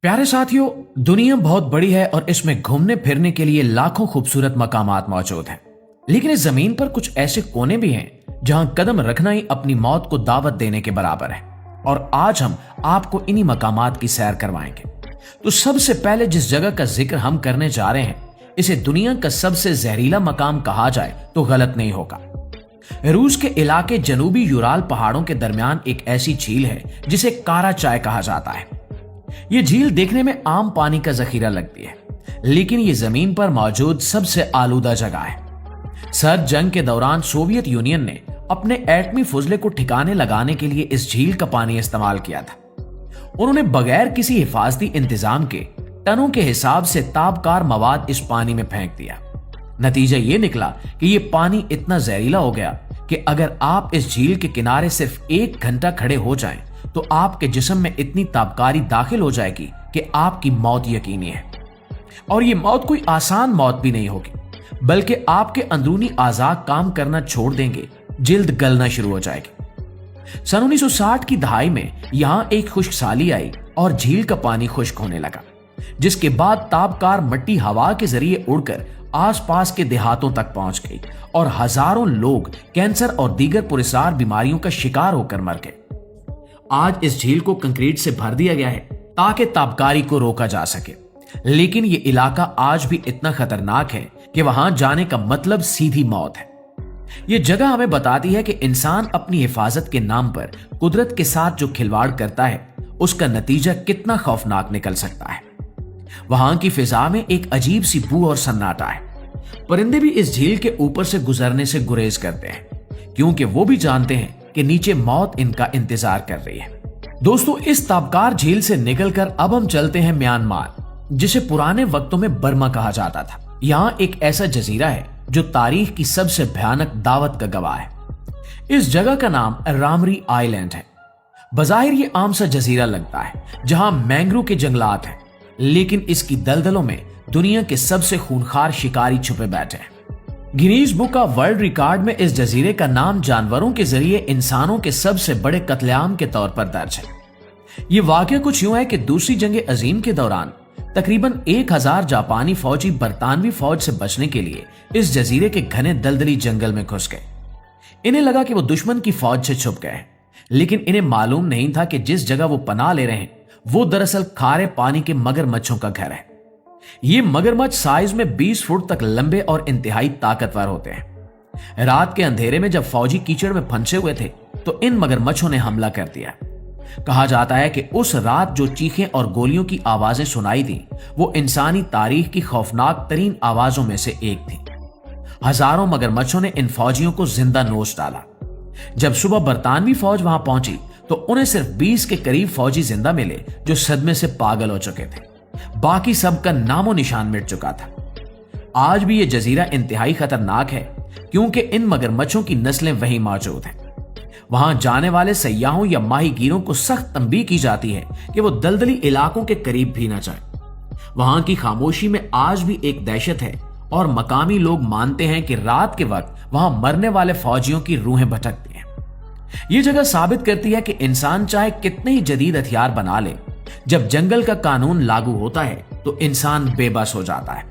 प्यारे साथियों, दुनिया बहुत बड़ी है और इसमें घूमने फिरने के लिए लाखों खूबसूरत मकामात मौजूद हैं। लेकिन इस जमीन पर कुछ ऐसे कोने भी हैं जहां कदम रखना ही अपनी मौत को दावत देने के बराबर है। और आज हम आपको इन्हीं मकामात की सैर करवाएंगे। तो सबसे पहले जिस जगह का जिक्र हम करने जा रहे हैं, इसे दुनिया का सबसे जहरीला मकाम कहा जाए तो गलत नहीं होगा। रूस के इलाके जनूबी यूराल पहाड़ों के दरमियान एक ऐसी झील है जिसे कारा चाय कहा जाता है। ये झील देखने में आम पानी का जखीरा लगती है, लेकिन ये जमीन पर मौजूद सबसे आलूदा जगह है। सर्द जंग के दौरान सोवियत यूनियन ने अपने एटमी फुजले को ठिकाने लगाने के लिए इस झील का पानी इस्तेमाल किया था। उन्होंने बगैर किसी हिफाजती इंतजाम के टनों के हिसाब से ताबकार मवाद इस पानी में फेंक दिया। नतीजा ये निकला कि ये पानी इतना जहरीला हो गया कि अगर आप इस झील के किनारे सिर्फ 1 घंटा खड़े हो जाएं, तो आपके जिस्म में इतनी ताबकारी दाखिल हो जाएगी कि आपकी मौत यकीनी है। और ये मौत कोई आसान मौत भी नहीं होगी, बल्कि आपके अंदरूनी आज़ा काम करना छोड़ देंगे, जिल्द गलना शुरू हो जाएगी। सन 1960 की दहाई में यहां एक खुश्कसाली आई और झील का पानी खुश्क होने लगा, जिसके बाद ताबकार मिट्टी हवा के जरिए उड़कर आसपास के देहातों तक पहुंच गई और हजारों लोग कैंसर और दीगर पुरस्कार बीमारियों का शिकार होकर मर गए। आज इस झील को कंक्रीट से भर दिया गया है ताकि ताबकारी को रोका जा सके, लेकिन यह इलाका आज भी इतना खतरनाक है कि वहां जाने का मतलब सीधी मौत है। यह जगह हमें बताती है कि इंसान अपनी हिफाजत के नाम पर कुदरत के साथ जो खिलवाड़ करता है, उसका नतीजा कितना खौफनाक निकल सकता है। वहां की फिजा में एक अजीब सी बू और सन्नाटा है। परिंदे भी इस झील के ऊपर से गुजरने से गुरेज करते हैं, क्योंकि वो भी जानते हैं कि नीचे मौत इनका इंतजार कर रही है। दोस्तों, इस ताबकार झील से निकलकर अब हम चलते हैं म्यांमार, जिसे पुराने वक्तों में बर्मा कहा जाता था। यहाँ एक ऐसा जजीरा है जो तारीख की सबसे भयानक दावत का गवाह है। इस जगह का नाम रामरी आइलैंड है। बज़ाहिर ये आम सा जजीरा लगता है जहां मैंग्रोव के जंगलात हैं, लेकिन इसकी दलदलों में दुनिया के सबसे खूनखार शिकारी छुपे बैठे हैं। Guinness book of world record में इस जजीरे का नाम जानवरों के जरिए इंसानों के सबसे बड़े कत्लेआम के तौर पर दर्ज है। यह वाकया कुछ यूं है कि दूसरी जंग अजीम के दौरान तकरीबन 1000 जापानी फौजी बरतानवी फौज से बचने के लिए इस जजीरे के घने दलदली जंगल में घुस गए। इन्हें लगा कि वो दुश्मन की फौज से छुप गए, लेकिन इन्हें मालूम नहीं था कि जिस जगह वो पनाह ले रहे हैं वो दरअसल खारे पानी के मगरमच्छों का घर है। ये मगरमच्छ साइज में 20 फुट तक लंबे और इंतहाई ताकतवर होते हैं। रात के अंधेरे में जब फौजी कीचड़ में फंसे हुए थे, तो इन मगरमच्छों ने हमला कर दिया। कहा जाता है कि उस रात जो चीखें और गोलियों की आवाजें सुनाई दी, वो इंसानी तारीख की खौफनाक तरीन आवाजों में से एक थी। हजारों मगरमच्छों ने इन फौजियों को जिंदा नोच डाला। जब सुबह बरतानवी फौज वहां पहुंची तो उन्हें सिर्फ 20 के करीब फौजी जिंदा मिले जो सदमे से पागल हो चुके थे। बाकी सबका नामो निशान मिट चुका था। आज भी यह जजीरा इंतहाई खतरनाक है, क्योंकि इन मगरमच्छों की नस्लें वहीं मौजूद हैं। वहां जाने वाले सयाहों या माहीगीरों को सख्त तंबीह की जाती है कि वो दलदली इलाकों के करीब भी न जाएं। वहां की खामोशी में आज भी एक दहशत है और मकामी लोग मानते हैं कि रात के वक्त वहां मरने वाले फौजियों की रूहें भटकती हैं। यह जगह साबित करती है कि इंसान चाहे कितने ही जदीद हथियार बना ले, जब जंगल का कानून लागू होता है तो इंसान बेबस हो जाता है।